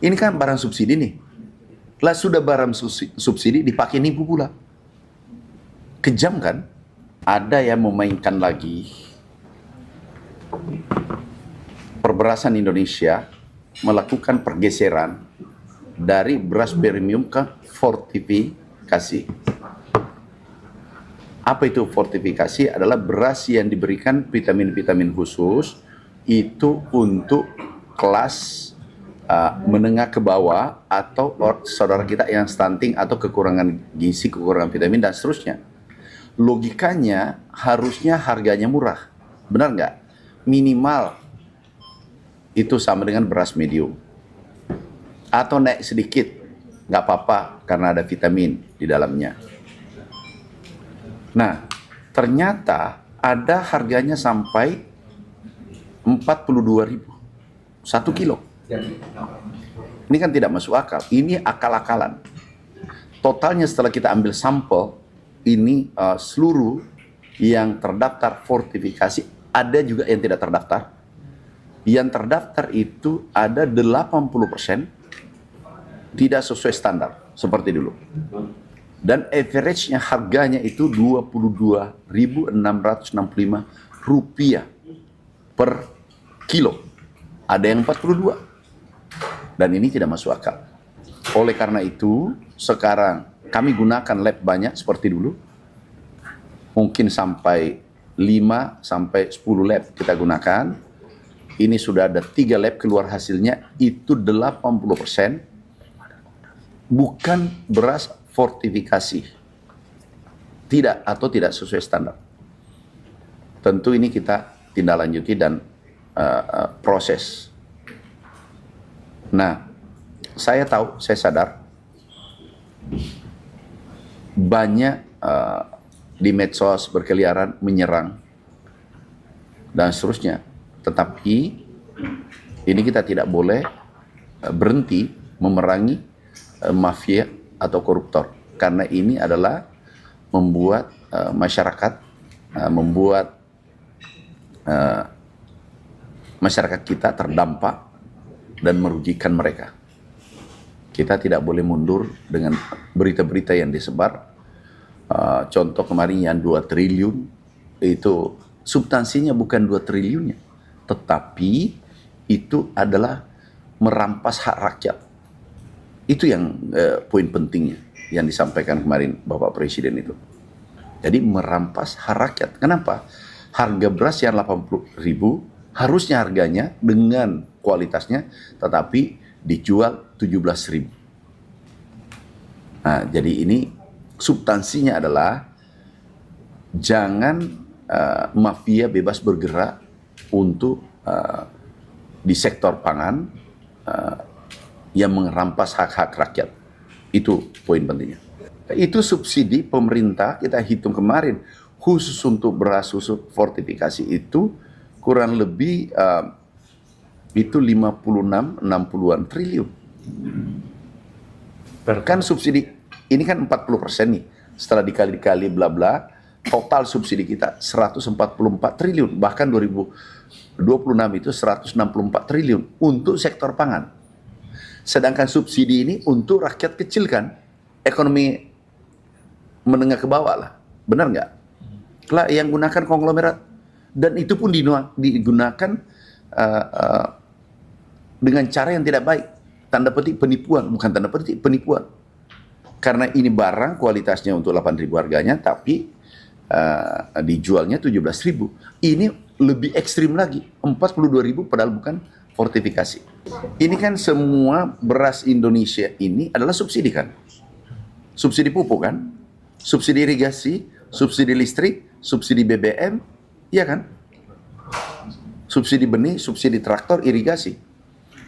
Ini kan barang subsidi nih. Lah sudah barang subsidi dipakai nipu pula. Kejam kan? Ada yang memainkan lagi perberasan Indonesia melakukan pergeseran dari beras premium ke fortifikasi. Apa itu fortifikasi? Adalah beras yang diberikan vitamin-vitamin khusus itu untuk kelas menengah ke bawah atau saudara kita yang stunting atau kekurangan gizi, kekurangan vitamin dan seterusnya. Logikanya harusnya harganya murah, benar nggak? Minimal itu sama dengan beras medium atau naik sedikit, nggak apa-apa karena ada vitamin di dalamnya. Nah, ternyata ada harganya sampai 42.000 1 kilo. Ini kan tidak masuk akal. Ini akal-akalan. Totalnya setelah kita ambil sampel, ini seluruh yang terdaftar fortifikasi, ada juga yang tidak terdaftar. Yang terdaftar itu ada 80% tidak sesuai standar, seperti dulu. Dan average-nya harganya itu Rp22.665 per kilo. Ada yang 42. Dan ini tidak masuk akal. Oleh karena itu, sekarang kami gunakan lab banyak seperti dulu. Mungkin sampai 5 sampai 10 lab kita gunakan. Ini sudah ada 3 lab keluar hasilnya, itu 80% bukan beras fortifikasi. Tidak atau tidak sesuai standar. Tentu ini kita tindak lanjuti dan proses. Nah, saya tahu, saya sadar banyak di medsos berkeliaran menyerang dan seterusnya. Tetapi ini kita tidak boleh berhenti memerangi mafia atau koruptor, karena ini adalah membuat masyarakat masyarakat kita terdampak dan merugikan mereka. Kita tidak boleh mundur dengan berita-berita yang disebar. Contoh kemarin yang 2 triliun, itu substansinya bukan 2 triliunnya, tetapi itu adalah merampas hak rakyat. Itu yang poin pentingnya yang disampaikan kemarin Bapak Presiden itu. Jadi merampas hak rakyat. Kenapa? Harga beras yang 80.000 harusnya harganya dengan kualitasnya, tetapi dijual 17.000. Nah, jadi ini substansinya adalah jangan mafia bebas bergerak untuk di sektor pangan yang merampas hak-hak rakyat. Itu poin pentingnya. Itu subsidi pemerintah kita hitung kemarin khusus untuk beras khusus fortifikasi itu kurang lebih itu 56-60-an triliun. Kan subsidi ini kan 40% nih. Setelah dikali-kali bla bla, total subsidi kita 144 triliun. Bahkan 2026 itu 164 triliun untuk sektor pangan. Sedangkan subsidi ini untuk rakyat kecil kan, ekonomi menengah ke bawah lah. Benar nggak? Lah yang gunakan konglomerat. Dan itu pun digunakan dengan cara yang tidak baik. Tanda petik penipuan, bukan tanda petik penipuan. Karena ini barang kualitasnya untuk 8.000 harganya, tapi dijualnya 17.000. Ini lebih ekstrim lagi, 42.000 padahal bukan fortifikasi. Ini kan semua beras Indonesia ini adalah subsidi kan? Subsidi pupuk kan? Subsidi irigasi, subsidi listrik, subsidi BBM, iya kan? Subsidi benih, subsidi traktor, irigasi.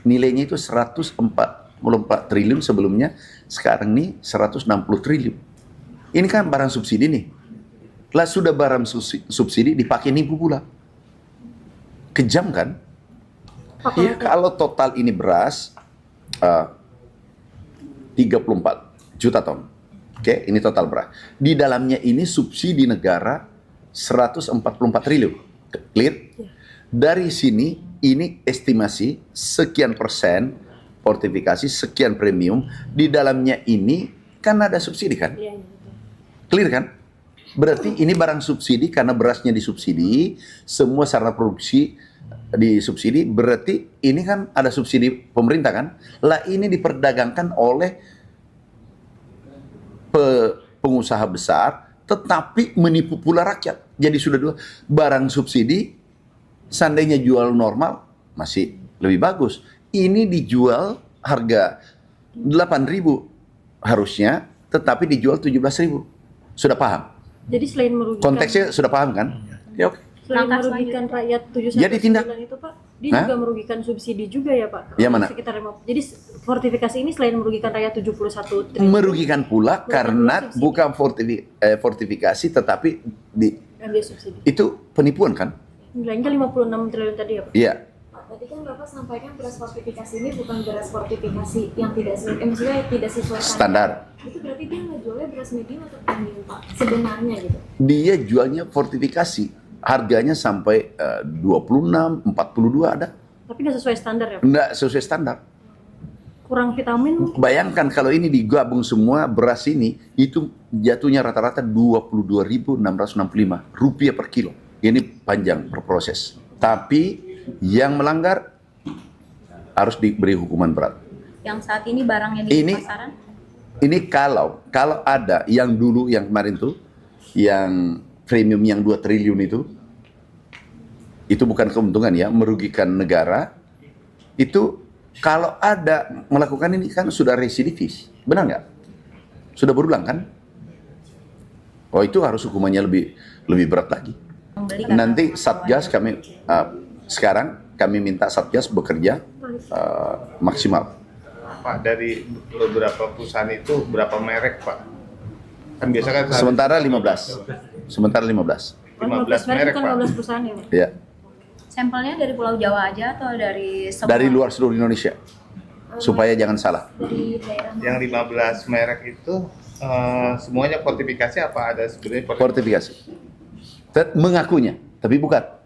Nilainya itu 144 triliun sebelumnya, sekarang nih 160 triliun. Ini kan barang subsidi nih. Lah sudah barang subsidi dipakai nipu pula. Kejam kan? Ya, kalau total ini beras 34 juta ton. Oke, ini total beras. Di dalamnya ini subsidi negara 144 triliun. Clear? Dari sini ini estimasi sekian persen fortifikasi sekian premium, di dalamnya ini kan ada subsidi kan? Iya, betul. Clear kan? Berarti ini barang subsidi karena berasnya disubsidi, semua sarana produksi disubsidi, berarti ini kan ada subsidi pemerintah kan? Lah ini diperdagangkan oleh pengusaha besar, tetapi menipu pula rakyat. Jadi sudah dua, barang subsidi, seandainya jual normal, masih lebih bagus. Ini dijual harga 8.000 harusnya, tetapi dijual 17.000. Sudah paham? Jadi selain merugikan, Konteksnya sudah paham kan? Ya oke. selain Langkah merugikan rakyat Jadi tindak- 719 itu Pak, dia Hah? juga merugikan subsidi juga ya Pak? Ya, mana? Sekitar 50. Jadi fortifikasi ini selain merugikan rakyat 71 triliun, Merugikan pula karena subsidi. bukan fortifikasi, tetapi ambil subsidi. itu penipuan kan? Nilainya 56 triliun tadi ya Pak? Iya. Tadi kan Bapak sampaikan beras fortifikasi ini bukan beras fortifikasi yang tidak sesuai, maksudnya tidak sesuai Standar. Itu berarti dia ngejualnya beras medium atau premium Pak? Sebenarnya gitu. Dia jualnya fortifikasi, harganya sampai 26, 42 ada. Tapi nggak sesuai standar ya Pak? Enggak sesuai standar. Kurang vitamin, Bayangkan kalau ini digabung semua beras ini, itu jatuhnya rata-rata 22.665 rupiah per kilo. Ini panjang berproses. Tapi yang melanggar harus diberi hukuman berat. Yang saat ini barangnya di Ini- pasaran? Ini kalau ada yang dulu yang kemarin tuh, yang premium yang 2 triliun itu bukan keuntungan ya, merugikan negara. Itu kalau ada melakukan ini kan sudah residivis, benar nggak? Sudah berulang kan? Oh itu harus hukumannya lebih berat lagi. Membeli karena Nanti Satgas kami sekarang kami minta Satgas bekerja maksimal. Pak, dari beberapa perusahaan itu berapa merek Pak? Kan biasa kan Sementara 15. Sementara 15. 15 merek merek kan Pak. 15 perusahaan ya Pak? Ya, sampelnya dari Pulau Jawa aja atau dari semua? dari luar seluruh Indonesia. Supaya jangan salah. Dari daerah Yang 15 merek itu semuanya fortifikasi apa ada sebenarnya Fortifikasi. Mengakunya, tapi bukan.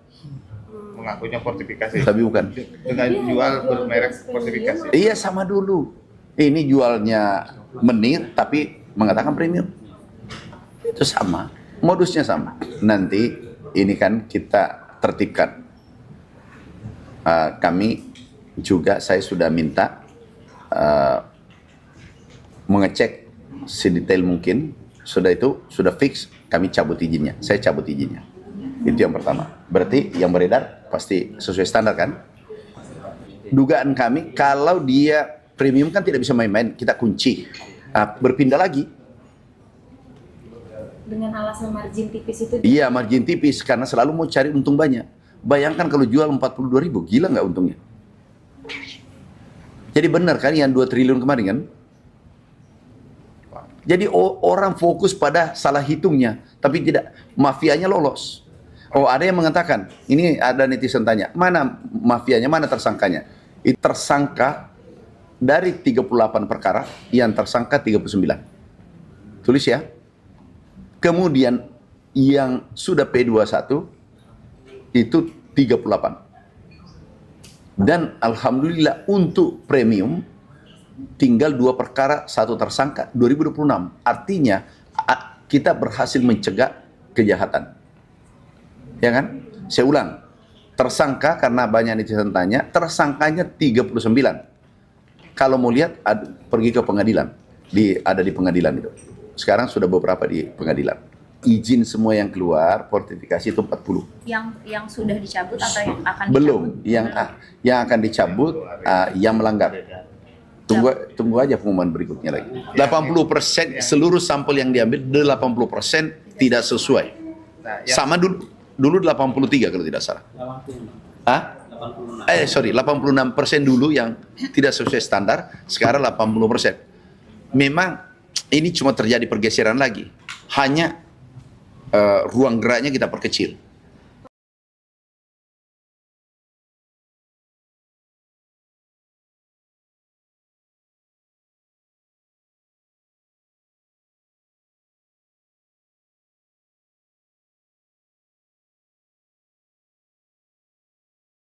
mengakunya fortifikasi Tapi bukan. dengan jual bermerek fortifikasi. Iya sama dulu. Ini jualnya menir tapi mengatakan premium. Itu sama. Modusnya sama. Nanti ini kan kita tertibkan. Kami juga saya sudah minta mengecek sedetail mungkin. Sudah itu sudah fix kami cabut izinnya. Saya cabut izinnya. Itu yang pertama. Berarti yang beredar pasti sesuai standar kan? Dugaan kami kalau dia premium kan tidak bisa main-main, kita kunci. Berpindah lagi. dengan alasan margin tipis itu. Iya, margin tipis karena selalu mau cari untung banyak. Bayangkan kalau jual 42.000, gila nggak untungnya? Jadi benar kan yang 2 triliun kemarin kan? Jadi orang fokus pada salah hitungnya, tapi tidak, mafianya lolos. Oh, ada yang mengatakan, ini ada netizen tanya, mana mafianya, mana tersangkanya? Itu tersangka dari 38 perkara, yang tersangka 39. Tulis ya. Kemudian yang sudah P21 itu 38. Dan alhamdulillah untuk premium tinggal 2 perkara, 1 tersangka 2026. Artinya kita berhasil mencegah kejahatan. Ya kan? Saya ulang. Tersangka karena banyak netizen tanya, tersangkanya 39. Kalau mau lihat pergi ke pengadilan. Ada di pengadilan itu. Sekarang sudah beberapa di pengadilan. Izin semua yang keluar, fortifikasi itu 40. Yang sudah dicabut atau yang akan Belum, dicabut? yang akan dicabut yang melanggar. Tunggu aja pengumuman berikutnya lagi. 80% seluruh sampel yang diambil 80% tidak sesuai. Nah, yang Sama dulu 83 kalau tidak salah. Hah? 86% dulu yang tidak sesuai standar, sekarang 80%. Memang ini cuma terjadi pergeseran lagi. Hanya ruang geraknya kita perkecil.